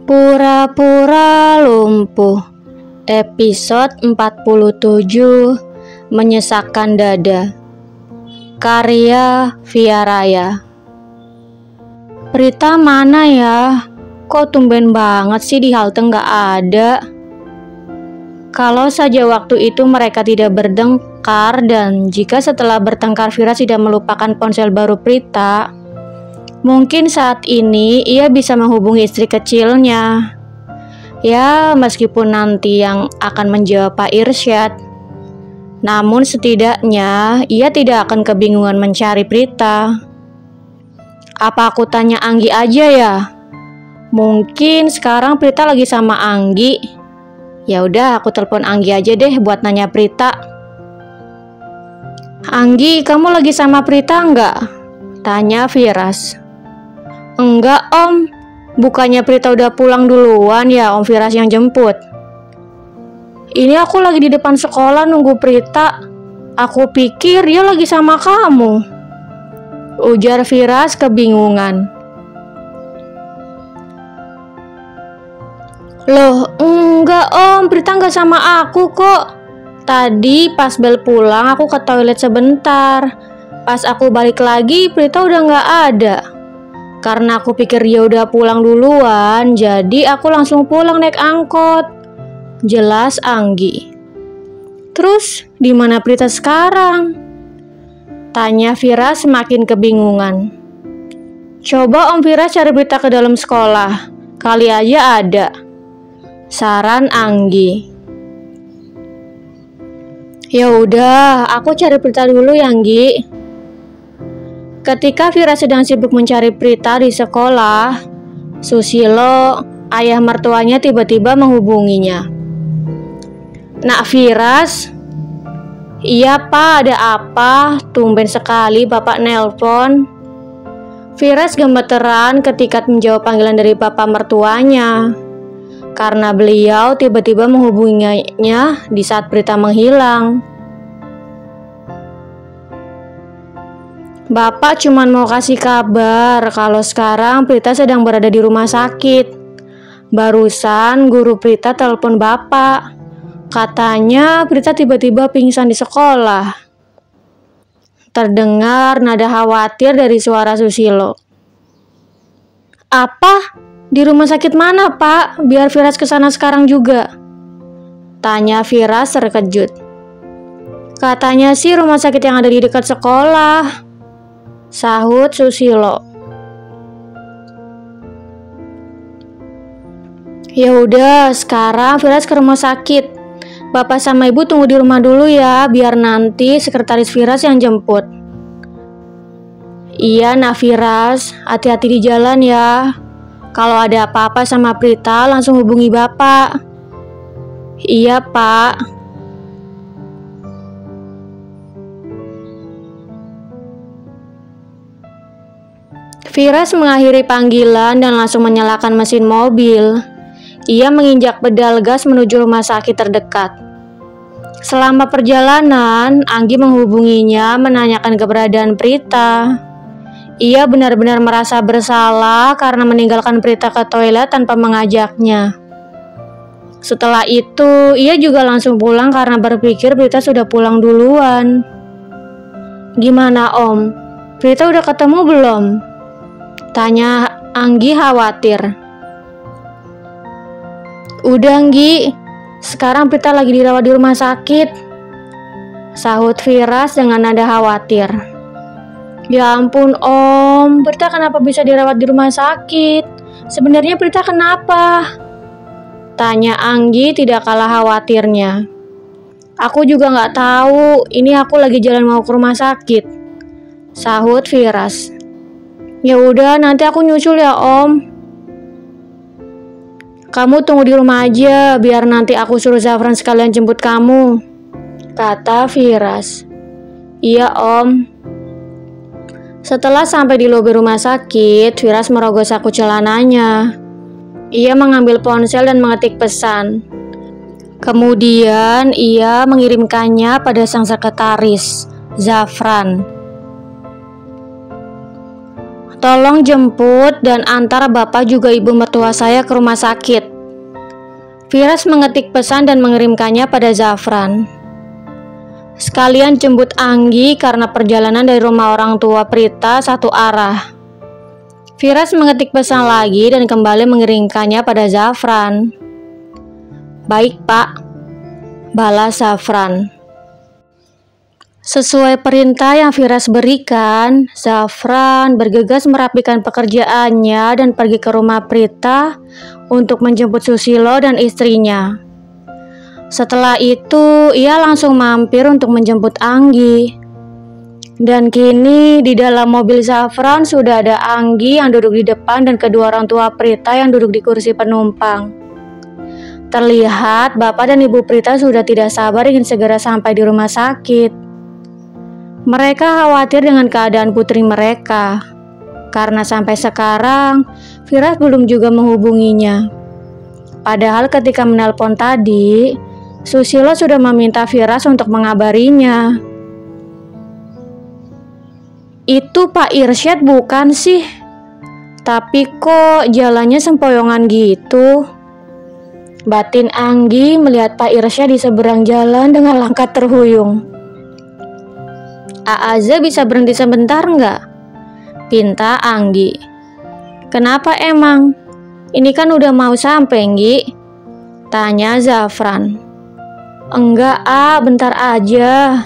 Pura-pura lumpuh. Episode 47. Menyesakkan dada. Karya Via Raya. Prita mana ya? Kok tumben banget sih di halte nggak ada? Kalau saja waktu itu mereka tidak bertengkar, dan jika setelah bertengkar Vira tidak melupakan ponsel baru Prita, mungkin saat ini ia bisa menghubungi istri kecilnya. Ya, meskipun nanti yang akan menjawab Pak Irsyad, namun setidaknya ia tidak akan kebingungan mencari Prita. Apa aku tanya Anggi aja ya? Mungkin sekarang Prita lagi sama Anggi. Ya udah, aku telepon Anggi aja deh buat nanya Prita. Anggi, kamu lagi sama Prita enggak? Tanya Firas. Enggak om, bukannya Prita udah pulang duluan ya om Firas yang jemput? Ini aku lagi di depan sekolah nunggu Prita. Aku pikir dia lagi sama kamu, ujar Firas kebingungan. Loh, enggak om, Prita enggak sama aku kok. Tadi pas bel pulang aku ke toilet sebentar. Pas aku balik lagi Prita udah enggak ada. Karena aku pikir dia udah pulang duluan, jadi aku langsung pulang naik angkot, jelas Anggi. Terus di mana Prita sekarang? Tanya Vira semakin kebingungan. Coba om Vira cari Prita ke dalam sekolah, kali aja ada, saran Anggi. Ya udah, aku cari Prita dulu ya Anggi. Ketika Vira sedang sibuk mencari Prita di sekolah, Susilo, ayah mertuanya, tiba-tiba menghubunginya. Nak Firas? Iya pak, ada apa? Tumben sekali bapak nelpon. Firas gemeteran ketika menjawab panggilan dari bapak mertuanya, karena beliau tiba-tiba menghubunginya di saat Prita menghilang. Bapak cuma mau kasih kabar kalau sekarang Prita sedang berada di rumah sakit. Barusan guru Prita telepon bapak. Katanya Prita tiba-tiba pingsan di sekolah. Terdengar nada khawatir dari suara Susilo. Apa? Di rumah sakit mana pak? Biar Firas kesana sekarang juga, tanya Firas terkejut. Katanya sih rumah sakit yang ada di dekat sekolah, sahut Susilo. Ya udah, sekarang Firas ke rumah sakit. Bapak sama ibu tunggu di rumah dulu ya, biar nanti sekretaris Firas yang jemput. Iya nak Firas, hati-hati di jalan ya. Kalau ada apa-apa sama Prita langsung hubungi bapak. Iya pak. Firas mengakhiri panggilan dan langsung menyalakan mesin mobil. Ia menginjak pedal gas menuju rumah sakit terdekat. Selama perjalanan, Anggi menghubunginya menanyakan keberadaan Prita. Ia benar-benar merasa bersalah karena meninggalkan Prita ke toilet tanpa mengajaknya. Setelah itu, ia juga langsung pulang karena berpikir Prita sudah pulang duluan. Gimana om? Prita udah ketemu belum? Tanya Anggi khawatir. Udah Anggi, sekarang Prita lagi dirawat di rumah sakit, sahut Firas dengan nada khawatir. Ya ampun om, Prita kenapa bisa dirawat di rumah sakit? Sebenarnya Prita kenapa? Tanya Anggi tidak kalah khawatirnya. Aku juga gak tahu, ini aku lagi jalan mau ke rumah sakit, sahut Firas. Ya udah, nanti aku nyusul ya om. Kamu tunggu di rumah aja, biar nanti aku suruh Zafran sekalian jemput kamu, kata Firas. Iya om. Setelah sampai di lobi rumah sakit, Firas merogoh saku celananya. Ia mengambil ponsel dan mengetik pesan. Kemudian ia mengirimkannya pada sang sekretaris, Zafran. Tolong jemput dan antar bapak juga ibu mertua saya ke rumah sakit. Firas mengetik pesan dan mengirimkannya pada Zafran. Sekalian jemput Anggi karena perjalanan dari rumah orang tua Prita satu arah. Firas mengetik pesan lagi dan kembali mengirimkannya pada Zafran. Baik pak, balas Zafran. Sesuai perintah yang Firas berikan, Zafran bergegas merapikan pekerjaannya dan pergi ke rumah Prita untuk menjemput Susilo dan istrinya. Setelah itu, ia langsung mampir untuk menjemput Anggi. Dan kini di dalam mobil Zafran sudah ada Anggi yang duduk di depan dan kedua orang tua Prita yang duduk di kursi penumpang. Terlihat bapak dan ibu Prita sudah tidak sabar ingin segera sampai di rumah sakit. Mereka khawatir dengan keadaan putri mereka, karena sampai sekarang Firas belum juga menghubunginya. Padahal ketika menelpon tadi, Susilo sudah meminta Firas untuk mengabarinya. Itu Pak Irsyad bukan sih? Tapi kok jalannya sempoyongan gitu? Batin Anggi melihat Pak Irsyad di seberang jalan dengan langkah terhuyung. Aaza bisa berhenti sebentar nggak? Pinta Anggi. Kenapa emang? Ini kan udah mau sampai, Nggi? Tanya Zafran. Enggak, bentar aja.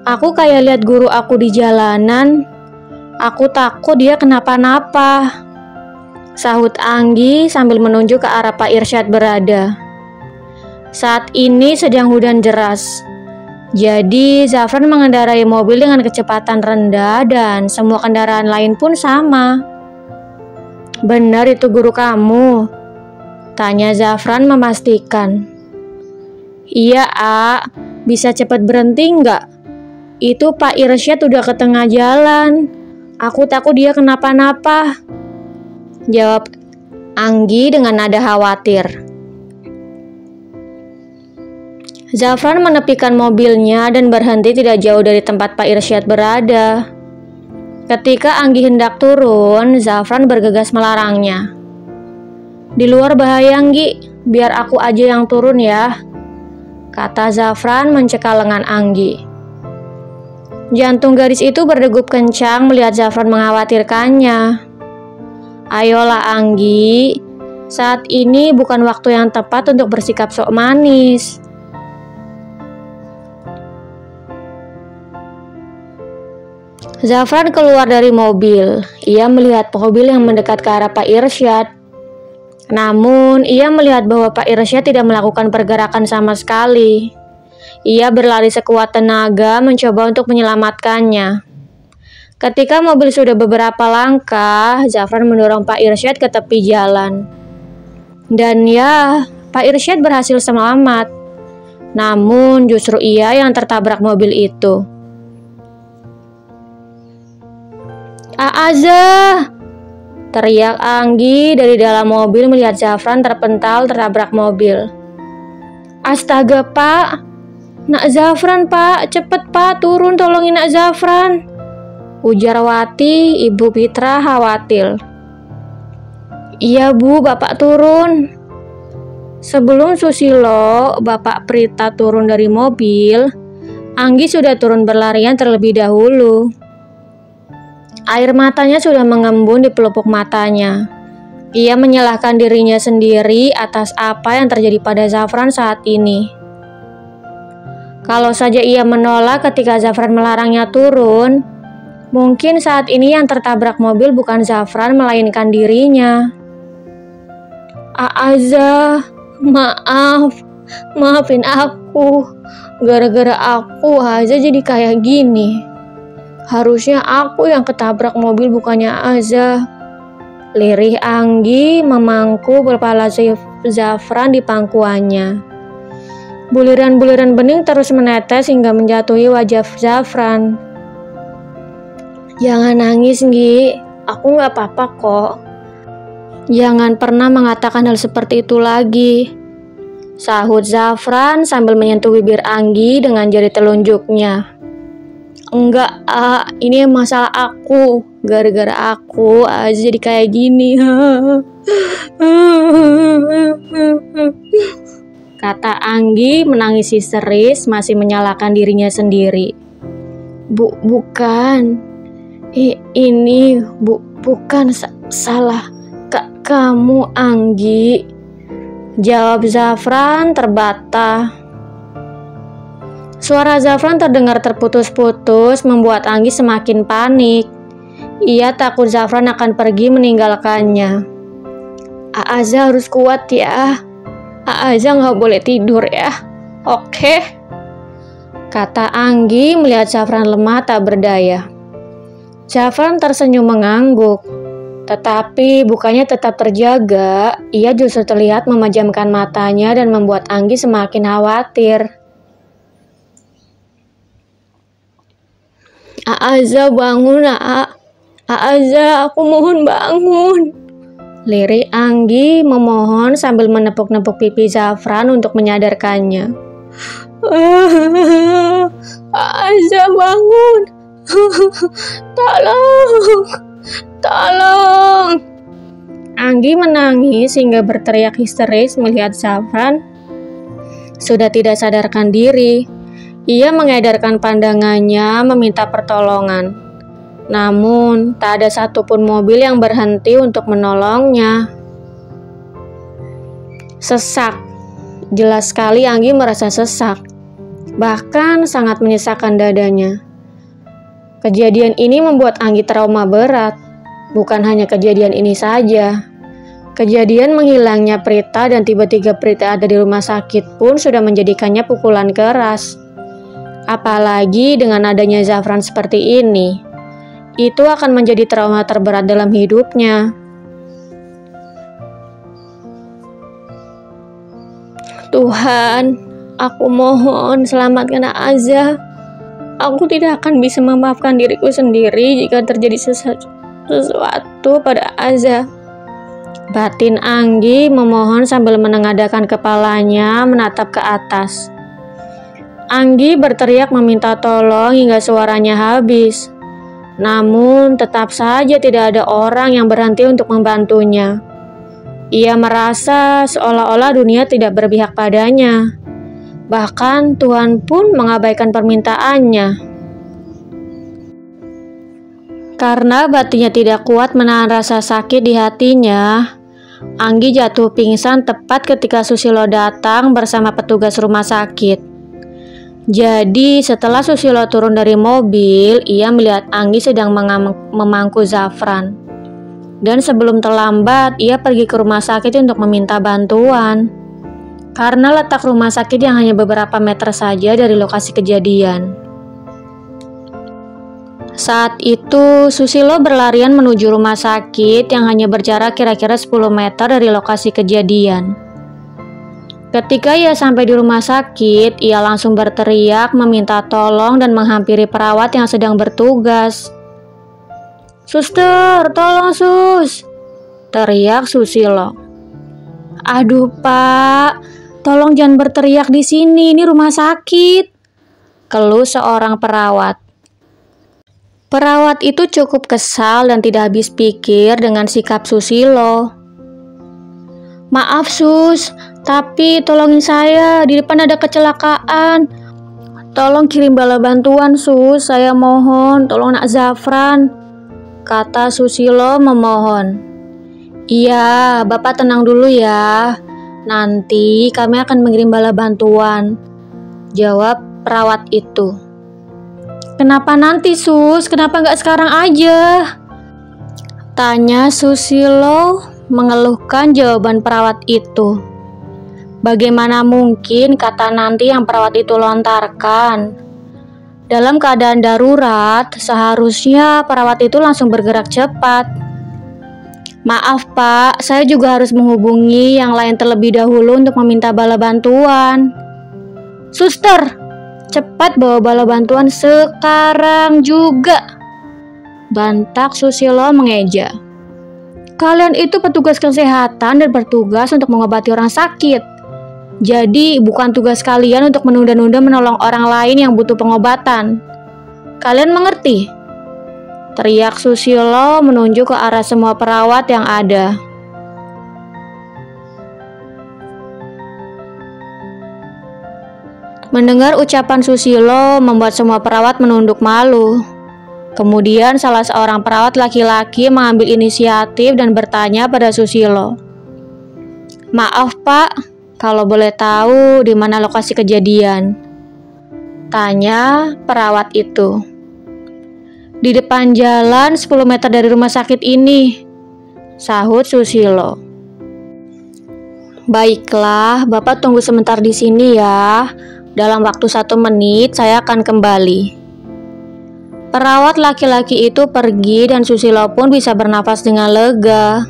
Aku kayak lihat guru aku di jalanan. Aku takut dia kenapa-napa. Sahut Anggi sambil menunjuk ke arah Pak Irsyad berada. Saat ini sedang hujan deras. Jadi Zafran mengendarai mobil dengan kecepatan rendah dan semua kendaraan lain pun sama. Benar itu guru kamu? Tanya Zafran memastikan. Iya, bisa cepat berhenti nggak? Itu Pak Irsyad udah ke tengah jalan. Aku takut dia kenapa-napa. Jawab Anggi dengan nada khawatir. Zafran menepikan mobilnya dan berhenti tidak jauh dari tempat Pak Irsyad berada. Ketika Anggi hendak turun, Zafran bergegas melarangnya. Di luar bahaya, Anggi. Biar aku aja yang turun ya, kata Zafran mencekal lengan Anggi. Jantung gadis itu berdegup kencang melihat Zafran mengkhawatirkannya. Ayolah Anggi, saat ini bukan waktu yang tepat untuk bersikap sok manis. Zafran keluar dari mobil. Ia melihat mobil yang mendekat ke arah Pak Irsyad. Namun, ia melihat bahwa Pak Irsyad tidak melakukan pergerakan sama sekali. Ia berlari sekuat tenaga mencoba untuk menyelamatkannya. Ketika mobil sudah beberapa langkah, Zafran mendorong Pak Irsyad ke tepi jalan. Dan ya, Pak Irsyad berhasil selamat. Namun, justru ia yang tertabrak mobil itu. Aaza! Teriak Anggi dari dalam mobil melihat Zafran terpental tertabrak mobil. Astaga pak, Nak Zafran pak, cepet pak turun tolongin Nak Zafran, ujar Wati, ibu Pitra khawatir. Iya bu, bapak turun. Sebelum Susilo, bapak Prita turun dari mobil, Anggi sudah turun berlarian terlebih dahulu. Air matanya sudah mengembun di pelupuk matanya. Ia menyalahkan dirinya sendiri atas apa yang terjadi pada Zafran saat ini. Kalau saja ia menolak ketika Zafran melarangnya turun, mungkin saat ini yang tertabrak mobil bukan Zafran melainkan dirinya. Aaza, maafin aku. Gara-gara aku aja jadi kayak gini. Harusnya aku yang ketabrak mobil bukannya Aza. Lirih Anggi memangku kepala Zafran di pangkuannya. Buliran-buliran bening terus menetes hingga menjatuhi wajah Zafran. Jangan nangis, Nggi. Aku gak apa-apa kok. Jangan pernah mengatakan hal seperti itu lagi, sahut Zafran sambil menyentuh bibir Anggi dengan jari telunjuknya. Enggak, ini masalah aku. Gara-gara aku aja jadi kayak gini. Kata Anggi menangis histeris, masih menyalahkan dirinya sendiri. Bukan. Ini bukan salah kamu, Anggi. Jawab Zafran terbata. Suara Zafran terdengar terputus-putus, membuat Anggi semakin panik. Ia takut Zafran akan pergi meninggalkannya. Aaza harus kuat ya. Aaza nggak boleh tidur ya. Oke? Kata Anggi melihat Zafran lemah tak berdaya. Zafran tersenyum mengangguk. Tetapi bukannya tetap terjaga, ia justru terlihat memejamkan matanya dan membuat Anggi semakin khawatir. Aaza bangun, Aaza, aku mohon bangun. Lirik Anggi memohon sambil menepuk-nepuk pipi Zafran untuk menyadarkannya. Aaza bangun. Tolong. Anggi menangis hingga berteriak histeris melihat Zafran sudah tidak sadarkan diri. Ia mengedarkan pandangannya meminta pertolongan. Namun, tak ada satupun mobil yang berhenti untuk menolongnya. Sesak. Jelas sekali Anggi merasa sesak. Bahkan sangat menyesakkan dadanya. Kejadian ini membuat Anggi trauma berat. Bukan hanya kejadian ini saja. Kejadian menghilangnya Prita dan tiba-tiba Prita ada di rumah sakit pun sudah menjadikannya pukulan keras. Apalagi dengan adanya Zafran seperti ini. Itu akan menjadi trauma terberat dalam hidupnya. Tuhan, aku mohon selamatkan Aaza. Aku tidak akan bisa memaafkan diriku sendiri jika terjadi sesuatu pada Aaza. Batin Anggi memohon sambil menengadahkan kepalanya menatap ke atas. Anggi berteriak meminta tolong hingga suaranya habis. Namun tetap saja tidak ada orang yang berhenti untuk membantunya. Ia merasa seolah-olah dunia tidak berpihak padanya. Bahkan Tuhan pun mengabaikan permintaannya. Karena batinnya tidak kuat menahan rasa sakit di hatinya, Anggi jatuh pingsan tepat ketika Susilo datang bersama petugas rumah sakit. Jadi setelah Susilo turun dari mobil, ia melihat Anggi sedang memangku Zafran. Dan sebelum terlambat, ia pergi ke rumah sakit untuk meminta bantuan. Karena letak rumah sakit yang hanya beberapa meter saja dari lokasi kejadian. Saat itu, Susilo berlarian menuju rumah sakit yang hanya berjarak kira-kira 10 meter dari lokasi kejadian. Ketika ia sampai di rumah sakit, ia langsung berteriak meminta tolong dan menghampiri perawat yang sedang bertugas. Suster, tolong sus! Teriak Susilo. Aduh pak, tolong jangan berteriak di sini, ini rumah sakit. Keluh seorang perawat. Perawat itu cukup kesal dan tidak habis pikir dengan sikap Susilo. Maaf sus, tapi tolongin saya, di depan ada kecelakaan. Tolong kirim bala bantuan sus, saya mohon, tolong nak Zafran. Kata Susilo memohon. Iya, bapak tenang dulu ya. Nanti kami akan mengirim bala bantuan. Jawab perawat itu. Kenapa nanti sus? Kenapa nggak sekarang aja? Tanya Susilo mengeluhkan jawaban perawat itu. Bagaimana mungkin kata nanti yang perawat itu lontarkan? Dalam keadaan darurat, seharusnya perawat itu langsung bergerak cepat. Maaf pak, saya juga harus menghubungi yang lain terlebih dahulu untuk meminta bala bantuan. Suster, cepat bawa bala bantuan sekarang juga. Bantak Susilo mengeja. Kalian itu petugas kesehatan dan bertugas untuk mengobati orang sakit. Jadi bukan tugas kalian untuk menunda-nunda menolong orang lain yang butuh pengobatan. Kalian mengerti? Teriak Susilo menunjuk ke arah semua perawat yang ada. Mendengar ucapan Susilo membuat semua perawat menunduk malu. Kemudian salah seorang perawat laki-laki mengambil inisiatif dan bertanya pada Susilo. "Maaf Pak, kalau boleh tahu di mana lokasi kejadian?" tanya perawat itu. "Di depan jalan 10 meter dari rumah sakit ini," sahut Susilo. "Baiklah, Bapak tunggu sebentar di sini ya. Dalam waktu 1 menit saya akan kembali." Perawat laki-laki itu pergi dan Susilo pun bisa bernafas dengan lega.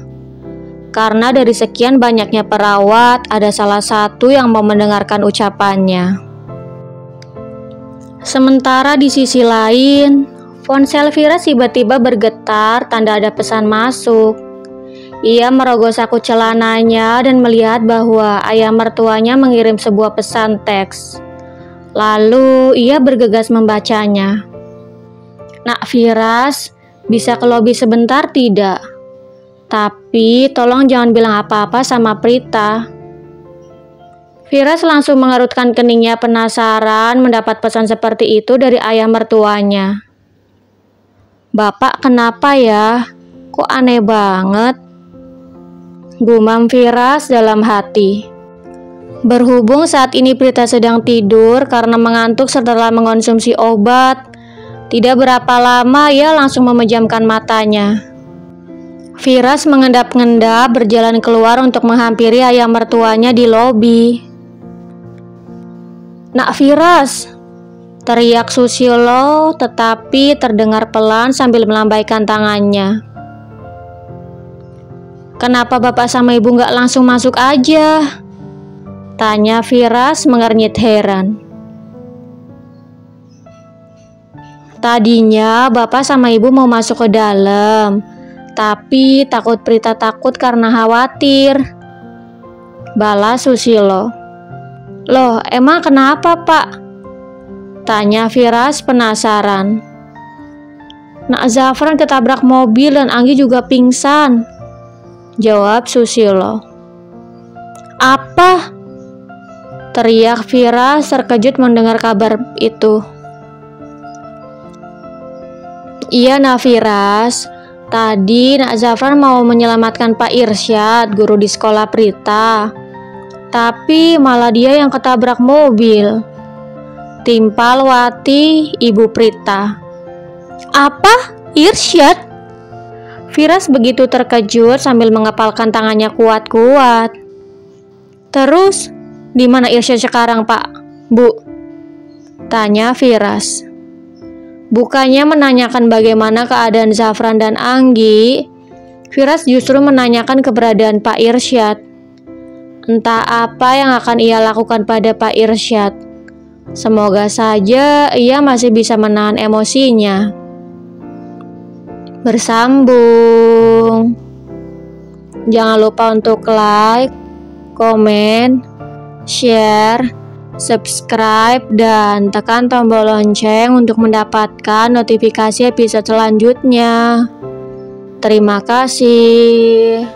Karena dari sekian banyaknya perawat, ada salah satu yang mau mendengarkan ucapannya. Sementara di sisi lain, ponsel Firas tiba-tiba bergetar tanda ada pesan masuk. Ia merogoh saku celananya dan melihat bahwa ayah mertuanya mengirim sebuah pesan teks. Lalu ia bergegas membacanya. "Nak Firas, bisa ke lobi sebentar tidak? Tapi tolong jangan bilang apa-apa sama Prita." Firas langsung mengerutkan keningnya penasaran mendapat pesan seperti itu dari ayah mertuanya. "Bapak kenapa ya? Kok aneh banget?" gumam Firas dalam hati. Berhubung saat ini Prita sedang tidur karena mengantuk setelah mengonsumsi obat, tidak berapa lama ia langsung memejamkan matanya. Firas mengendap-endap berjalan keluar untuk menghampiri ayah mertuanya di lobi. "Nak Firas!" teriak Susilo, tetapi terdengar pelan sambil melambaikan tangannya. "Kenapa Bapak sama Ibu nggak langsung masuk aja?" tanya Firas mengernyit heran. "Tadinya Bapak sama Ibu mau masuk ke dalam, tapi takut Prita takut karena khawatir," balas Susilo. "Loh, emang kenapa Pak?" tanya Firas penasaran. "Nak Zafran ketabrak mobil dan Anggi juga pingsan," jawab Susilo. "Apa?" teriak Firas terkejut mendengar kabar itu. "Iya Nak Firas, tadi Nak Zafran mau menyelamatkan Pak Irsyad, guru di sekolah Prita. Tapi malah dia yang ketabrak mobil," timpal Wati, ibu Prita. "Apa? Irsyad?" Firas begitu terkejut sambil mengepalkan tangannya kuat-kuat. "Terus, di mana Irsyad sekarang Pak, Bu?" tanya Firas. Bukannya menanyakan bagaimana keadaan Zafran dan Anggi, Firas justru menanyakan keberadaan Pak Irsyad. Entah apa yang akan ia lakukan pada Pak Irsyad. Semoga saja ia masih bisa menahan emosinya. Bersambung. Jangan lupa untuk like, komen, share, subscribe, dan tekan tombol lonceng untuk mendapatkan notifikasi episode selanjutnya. Terima kasih.